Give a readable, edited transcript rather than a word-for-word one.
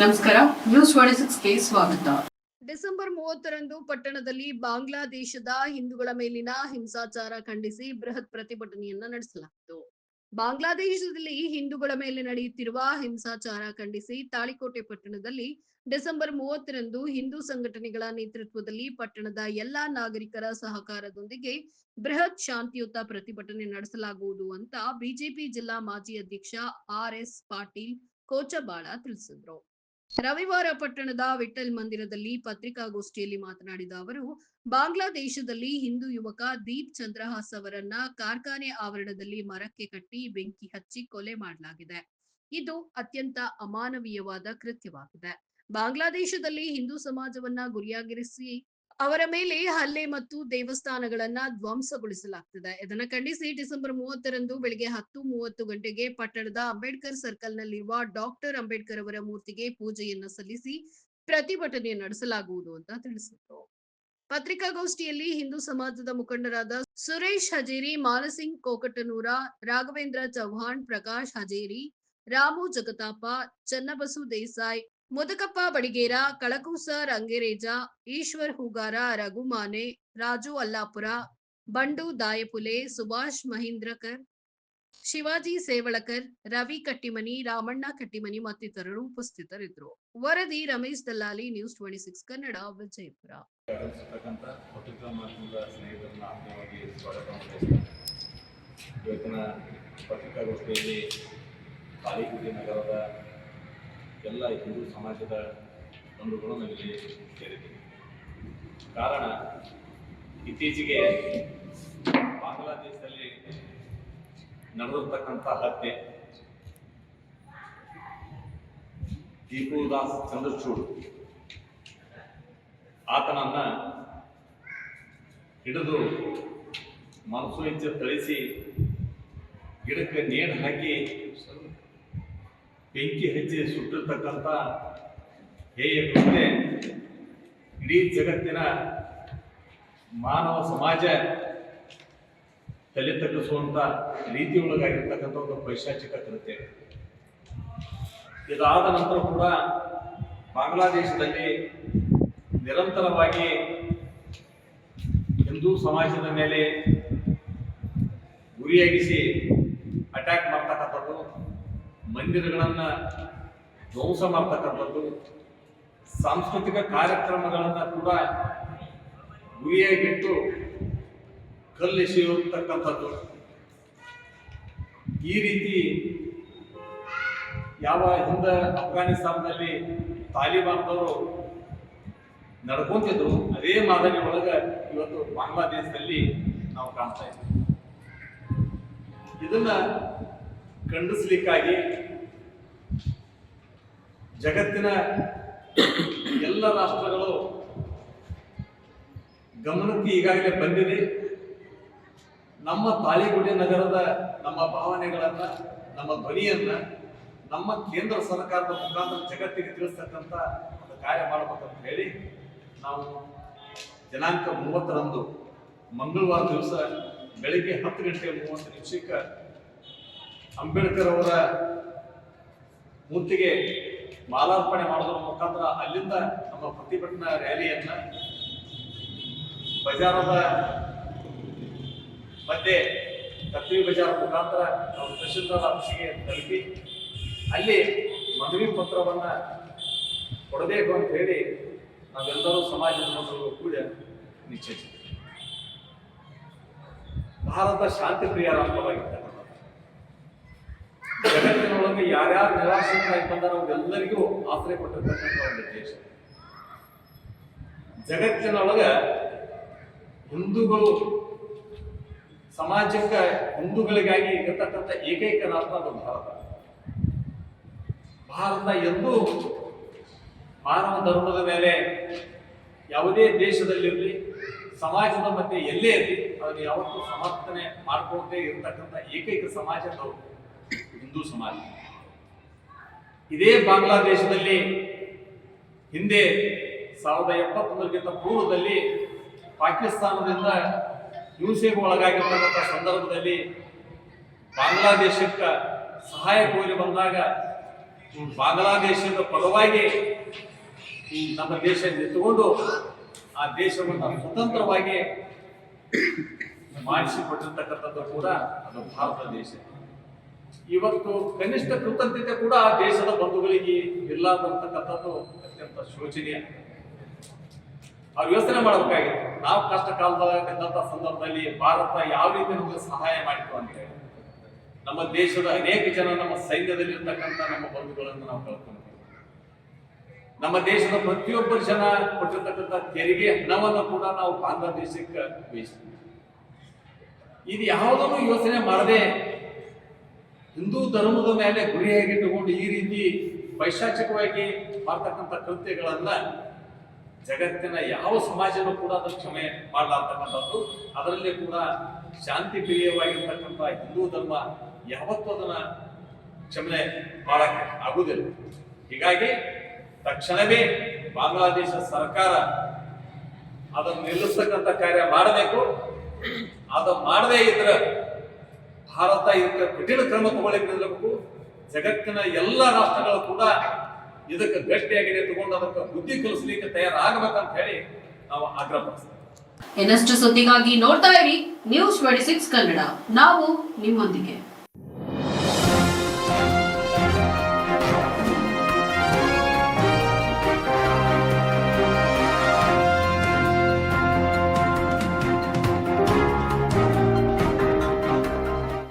ನಮಸ್ಕಾರ, ನ್ಯೂಸ್ 26ಗೆ ಸ್ವಾಗತ. ಡಿಸೆಂಬರ್ 30ರಂದು ಪಟ್ಟಣದಲ್ಲಿ ಬಾಂಗ್ಲಾದೇಶದ ಹಿಂದೂಗಳ ಮೇಲಿನ ಹಿಂಸಾಚಾರ ಖಂಡಿಸಿ ಬೃಹತ್ ಪ್ರತಿಭಟನೆಯನ್ನ ನಡೆಸಲಾಯಿತು. ಬಾಂಗ್ಲಾದೇಶದಲ್ಲಿ ಹಿಂದೂಗಳ ಮೇಲೆ ನಡೆಯುತ್ತಿರುವ ಹಿಂಸಾಚಾರ ಖಂಡಿಸಿ ತಾಳಿಕೋಟೆ ಪಟ್ಟಣದಲ್ಲಿ ಡಿಸೆಂಬರ್ 30ರಂದು ಹಿಂದೂ ಸಂಘಟನೆಗಳ ನೇತೃತ್ವದಲ್ಲಿ ಪಟ್ಟಣದ ಎಲ್ಲಾ ನಾಗರಿಕರ ಸಹಕಾರದೊಂದಿಗೆ ಬೃಹತ್ ಶಾಂತಿಯುತ ಪ್ರತಿಭಟನೆ ನಡೆಸಲಾಗುವುದು ಅಂತ ಬಿಜೆಪಿ ಜಿಲ್ಲಾ ಮಾಜಿ ಅಧ್ಯಕ್ಷ ಆರ್.ಎಸ್. ಪಾಟೀಲ್ ಕೋಚಬಾಳ ತಿಳಿಸಿದರು. ರವಿವಾರ ಪಟ್ಟಣದ ವಿಠಲ್ ಮಂದಿರದಲ್ಲಿ ಪತ್ರಿಕಾಗೋಷ್ಠಿಯಲ್ಲಿ ಮಾತನಾಡಿದ ಅವರು, ಬಾಂಗ್ಲಾದೇಶದಲ್ಲಿ ಹಿಂದೂ ಯುವಕ ದೀಪ್ ಚಂದ್ರಹಾಸ್ ಅವರನ್ನ ಕಾರ್ಖಾನೆ ಆವರಣದಲ್ಲಿ ಮರಕ್ಕೆ ಕಟ್ಟಿ ಬೆಂಕಿ ಹಚ್ಚಿ ಕೊಲೆ ಮಾಡಲಾಗಿದೆ. ಇದು ಅತ್ಯಂತ ಅಮಾನವೀಯವಾದ ಕೃತ್ಯವಾಗಿದೆ. ಬಾಂಗ್ಲಾದೇಶದಲ್ಲಿ ಹಿಂದೂ ಸಮಾಜವನ್ನ ಗುರಿಯಾಗಿರಿಸಿ ಅವರ ಮೇಲೆ ಹಲ್ಲೆ ಮತ್ತು ದೇವಸ್ಥಾನಗಳನ್ನ ಧ್ವಂಸಗೊಳಿಸಲಾಗ್ತಿದೆ. ಇದನ್ನು ಖಂಡಿಸಿ ಡಿಸೆಂಬರ್ 30ರಂದು ಬೆಳಗ್ಗೆ 10:30 ಗಂಟೆಗೆ ಪಟ್ಟಣದ ಅಂಬೇಡ್ಕರ್ ಸರ್ಕಲ್ ನಲ್ಲಿರುವ ಡಾಕ್ಟರ್ ಅಂಬೇಡ್ಕರ್ ಅವರ ಮೂರ್ತಿಗೆ ಪೂಜೆಯನ್ನ ಸಲ್ಲಿಸಿ ಪ್ರತಿಭಟನೆ ನಡೆಸಲಾಗುವುದು ಅಂತ ತಿಳಿಸಿದರು. ಪತ್ರಿಕಾಗೋಷ್ಠಿಯಲ್ಲಿ ಹಿಂದೂ ಸಮಾಜದ ಮುಖಂಡರಾದ ಸುರೇಶ್ ಹಜೇರಿ, ಮಾನಸಿಂಗ್ ಕೋಕಟನೂರ, ರಾಘವೇಂದ್ರ ಚೌಹಾಣ್, ಪ್ರಕಾಶ್ ಹಜೇರಿ, ರಾಮು ಜಗತಾಪ, ಚನ್ನಬಸು ದೇಸಾಯಿ, ಮುದಕಪ್ಪ ಬಡಿಗೇರ, ಕಳಕೂಸ ರಂಗೇರೇಜ, ಈಶ್ವರ್ ಹೂಗಾರ, ರಘುಮಾನೆ, ರಾಜು ಅಲ್ಲಾಪುರ, ಬಂಡು ದಾಯಪುಲೆ, ಸುಭಾಷ್ ಮಹೀಂದ್ರಕರ್, ಶಿವಾಜಿ ಸೇವಳಕರ್, ರವಿ ಕಟ್ಟಿಮನಿ, ರಾಮಣ್ಣ ಕಟ್ಟಿಮನಿ ಮತ್ತಿತರರು ಉಪಸ್ಥಿತರಿದ್ದರು. ವರದಿ ರಮೇಶ್ ದಲ್ಲಾಲಿ, ನ್ಯೂಸ್ 26 ಕನ್ನಡ, ವಿಜಯಪುರ. ಪತ್ರಿಕಾಗೋಷ್ಠಿಯಲ್ಲಿ ತಾಳಿಕೋಟೆ ನಗರದ ಎಲ್ಲ ಹಿಂದೂ ಸಮಾಜದ ಬಂಧುಗಳು ನಮಗೆ ಸೇರಿದ್ದೀವಿ. ಕಾರಣ, ಇತ್ತೀಚೆಗೆ ಬಾಂಗ್ಲಾದೇಶದಲ್ಲಿ ನಡೆದಿರ್ತಕ್ಕಂಥ ಹತ್ಯೆ, ದೀಪುದಾಸ್ ಚಂದ್ರಚೂಡ್ ಆತನನ್ನ ಹಿಡಿದು ಮನಸ್ಸು ಇಚ್ಛೆ ಥಳಿಸಿ ಗಿಡಕ್ಕೆ ನೇಣು ಹಾಕಿ ಬೆಂಕಿ ಹಚ್ಚಿ ಸುಟ್ಟಿರ್ತಕ್ಕಂಥ ಹೇಯ ಕೃತ್ಯ ಇಡೀ ಜಗತ್ತಿನ ಮಾನವ ಸಮಾಜ ತಲೆ ತಗ್ಗಿಸುವಂಥ ರೀತಿಯೊಳಗಾಗಿರ್ತಕ್ಕಂಥ ಒಂದು ಪೈಶಾಚಿಕ ಕೃತ್ಯ. ಇದಾದ ನಂತರ ಕೂಡ ಬಾಂಗ್ಲಾದೇಶದಲ್ಲಿ ನಿರಂತರವಾಗಿ ಹಿಂದೂ ಸಮಾಜದ ಮೇಲೆ ಗುರಿಯಾಗಿಸಿ ಅಟ್ಯಾಕ್ ಮಾಡ್ತಕ್ಕಂಥದ್ದು, ಮಂದಿರಗಳನ್ನು ಧ್ವಂಸ ಮಾಡ್ತಕ್ಕಂಥದ್ದು, ಸಾಂಸ್ಕೃತಿಕ ಕಾರ್ಯಕ್ರಮಗಳನ್ನು ಕೂಡ ಗುರಿಯಾಗಿಟ್ಟು ಕಲ್ಲೆಸೆಯುತ್ತಕ್ಕಂಥದ್ದು. ಈ ರೀತಿ ಯಾವ ಹಿಂದೆ ಅಫ್ಘಾನಿಸ್ತಾನದಲ್ಲಿ ತಾಲಿಬಾನ್ದವರು ನಡ್ಕೊಂತಿದ್ರು, ಅದೇ ಮಾದರಿ ಒಳಗೆ ಇವತ್ತು ಬಾಂಗ್ಲಾದೇಶದಲ್ಲಿ ನಾವು ಕಾಣ್ತಾ ಇದ್ದೀವಿ. ಇದನ್ನ ಖಂಡಿಸ್ಲಿಕ್ಕಾಗಿ ಜಗತ್ತಿನ ಎಲ್ಲ ರಾಷ್ಟ್ರಗಳು ಗಮನಕ್ಕೆ ಈಗಾಗಲೇ ಬಂದಿದೆ. ನಮ್ಮ ತಾಳಿಕೋಟೆ ನಗರದ ನಮ್ಮ ಭಾವನೆಗಳನ್ನ, ನಮ್ಮ ಧ್ವನಿಯನ್ನ ನಮ್ಮ ಕೇಂದ್ರ ಸರ್ಕಾರದ ಮುಖಾಂತರ ಜಗತ್ತಿಗೆ ತಿಳಿಸ್ತಕ್ಕಂಥ ಒಂದು ಕಾರ್ಯ ಮಾಡಬೇಕಂತ ಹೇಳಿ ನಾವು ದಿನಾಂಕ 30ರಂದು ಮಂಗಳವಾರ ದಿವಸ ಬೆಳಿಗ್ಗೆ 10:30 ಅಂಬೇಡ್ಕರ್ ಅವರ ಮೂರ್ತಿಗೆ ಮಾಲಾರ್ಪಣೆ ಮಾಡೋದ್ರ ಮುಖಾಂತರ ಅಲ್ಲಿಂದ ನಮ್ಮ ಪ್ರತಿಭಟನಾ ರ್ಯಾಲಿಯನ್ನ ಬಜಾರದ ಮಧ್ಯೆ ಕತ್ರಿ ಬಜಾರ್ ಮುಖಾಂತರ ನಾವು ತಹಶೀಲ್ದಾರ್ ಆಫೀಸಿಗೆ ತಲುಪಿ ಅಲ್ಲಿ ಮನವಿ ಪತ್ರವನ್ನ ಕೊಡಬೇಕು ಅಂತ ಹೇಳಿ ನಾವೆಲ್ಲರೂ ಸಮಾಜದ ಮೊದಲು ಕೂಡ ನಿಶ್ಚಯಿಸಿದ್ವಿ. ಭಾರತ ಶಾಂತಿ ಪ್ರಿಯ ರಾಷ್ಟ್ರವಾಗಿರ್ತಕ್ಕಂಥ ಜಗತ್ತಿನೊಳಗೆ ಯಾರ್ಯಾರು ನಿರಾಶ್ರಿತರಾಗಿ ಬಂದಾರ ಅವರೆಲ್ಲರಿಗೂ ಆಶ್ರಯ ಕೊಟ್ಟಿರ್ತಕ್ಕಂಥ ಒಂದು ದೇಶ. ಜಗತ್ತಿನೊಳಗೆ ಹಿಂದೂಗಳು ಸಮಾಜಕ್ಕೆ ಹಿಂದೂಗಳಿಗಾಗಿ ಇರತಕ್ಕಂಥ ಏಕೈಕ ರಾಷ್ಟ್ರ ಅದು ಭಾರತ. ಭಾರತ ಎಂದೂ ಮಾನವ ಧರ್ಮದ ಮೇಲೆ ಯಾವುದೇ ದೇಶದಲ್ಲಿರಲಿ, ಸಮಾಜದ ಮಧ್ಯೆ ಎಲ್ಲೇ ಇರಲಿ, ಅದನ್ನು ಯಾವತ್ತೂ ಸಮರ್ಥನೆ ಮಾಡ್ಕೊಳ್ತೇ ಇರತಕ್ಕಂಥ ಏಕೈಕ ಸಮಾಜ ನಾವು ಹಿಂದೂ ಸಮಾಜ. ಇದೇ ಬಾಂಗ್ಲಾದೇಶದಲ್ಲಿ ಹಿಂದೆ 1971ಕ್ಕಿಂತ ಪೂರ್ವದಲ್ಲಿ ಪಾಕಿಸ್ತಾನದಿಂದ ಹಿಂಸೆಗೆ ಒಳಗಾಗಿರ್ತಕ್ಕಂಥ ಸಂದರ್ಭದಲ್ಲಿ ಬಾಂಗ್ಲಾದೇಶಕ್ಕೆ ಸಹಾಯ ಕೋರಿ ಬಂದಾಗ ಬಾಂಗ್ಲಾದೇಶದ ಪರವಾಗಿ ನಮ್ಮ ದೇಶ ನಿಂತುಕೊಂಡು ಆ ದೇಶವನ್ನು ಸ್ವತಂತ್ರವಾಗಿ ಮಾಡಿಸಿಕೊಟ್ಟಿರ್ತಕ್ಕಂಥದ್ದು ಕೂಡ ಅದು ಭಾರತ ದೇಶ. ಇವತ್ತು ಕನಿಷ್ಠ ಕೃತಜ್ಞತೆ ಕೂಡ ಆ ದೇಶದ ಬಂಧುಗಳಿಗೆ ಇಲ್ಲ ಅಂತಕ್ಕಂಥದ್ದು ಅತ್ಯಂತ ಶೋಚನೀಯ. ಅವ್ರು ಯೋಚನೆ ಮಾಡಬೇಕಾಗಿತ್ತು, ನಾವು ಕಷ್ಟ ಕಾಲದಾಗಿದ್ದಂಥ ಸಂದರ್ಭದಲ್ಲಿ ಭಾರತ ಯಾವ ರೀತಿ ನಮಗೆ ಸಹಾಯ ಮಾಡಿತು ಅಂತ ಹೇಳಿ. ನಮ್ಮ ದೇಶದ ಅನೇಕ ಜನ ನಮ್ಮ ಸೈನ್ಯದಲ್ಲಿ ಇರ್ತಕ್ಕಂಥ ನಮ್ಮ ಬಂಧುಗಳನ್ನು ನಾವು ಕಳ್ಕೊಂಡ್ವಿ. ನಮ್ಮ ದೇಶದ ಪ್ರತಿಯೊಬ್ಬರು ಜನ ಕೊಟ್ಟಿರ್ತಕ್ಕಂಥ ತೆರಿಗೆ ಹಣವನ್ನು ಕೂಡ ನಾವು ಬಾಂಗ್ಲಾದೇಶಕ್ಕೆ ವಹಿಸ್ತೀವಿ. ಇದು ಯಾವುದನ್ನು ಯೋಚನೆ ಮಾಡದೆ ಹಿಂದೂ ಧರ್ಮದ ಮೇಲೆ ಗುರಿಯಾಗಿಟ್ಟುಕೊಂಡು ಈ ರೀತಿ ಪೈಶಾಚಿಕವಾಗಿ ಮಾಡ್ತಕ್ಕಂಥ ಕೃತ್ಯಗಳನ್ನ ಜಗತ್ತಿನ ಯಾವ ಸಮಾಜನೂ ಕೂಡ ಅದನ್ನು ಕ್ಷಮೆ ಮಾಡಲಾರ್ತಕ್ಕಂಥದ್ದು. ಅದರಲ್ಲಿ ಕೂಡ ಶಾಂತಿ ಪ್ರಿಯವಾಗಿರ್ತಕ್ಕಂಥ ಹಿಂದೂ ಧರ್ಮ ಯಾವತ್ತೂ ಅದನ್ನ ಕ್ಷಮೆ ಮಾಡಕ್ಕೆ ಆಗುವುದಿಲ್ಲ. ಹೀಗಾಗಿ ತಕ್ಷಣವೇ ಬಾಂಗ್ಲಾದೇಶ ಸರ್ಕಾರ ಅದನ್ನು ನಿಲ್ಲಿಸ್ತಕ್ಕಂಥ ಕಾರ್ಯ ಮಾಡಬೇಕು. ಅದು ಮಾಡದೇ ಇದ್ರೆ ಭಾರತ ಇದಕ್ಕೆ ಕಠಿಣ ಕ್ರಮ ತಗೊಳ್ಳಿಕ್ಕೆ ಜಗತ್ತಿನ ಎಲ್ಲ ರಾಷ್ಟ್ರಗಳು ಕೂಡ ಇದಕ್ಕೆ ಗಟ್ಟಿಯಾಗಿ ನಿಂತುಕೊಂಡು ಅದಕ್ಕೆ ಬುದ್ಧಿ ಕಲಿಸಲಿಕ್ಕೆ ತಯಾರಾಗಬೇಕಂತ ಹೇಳಿ ನಾವು ಆಗ್ರಹಪಡಿಸ್ತೇವೆ. ಇನ್ನಷ್ಟು ಸುದ್ದಿಗಾಗಿ ನೋಡ್ತಾ ಇರಿ ನ್ಯೂಸ್ 26 ಕನ್ನಡ. ನಾವು ನಿಮ್ಮೊಂದಿಗೆ.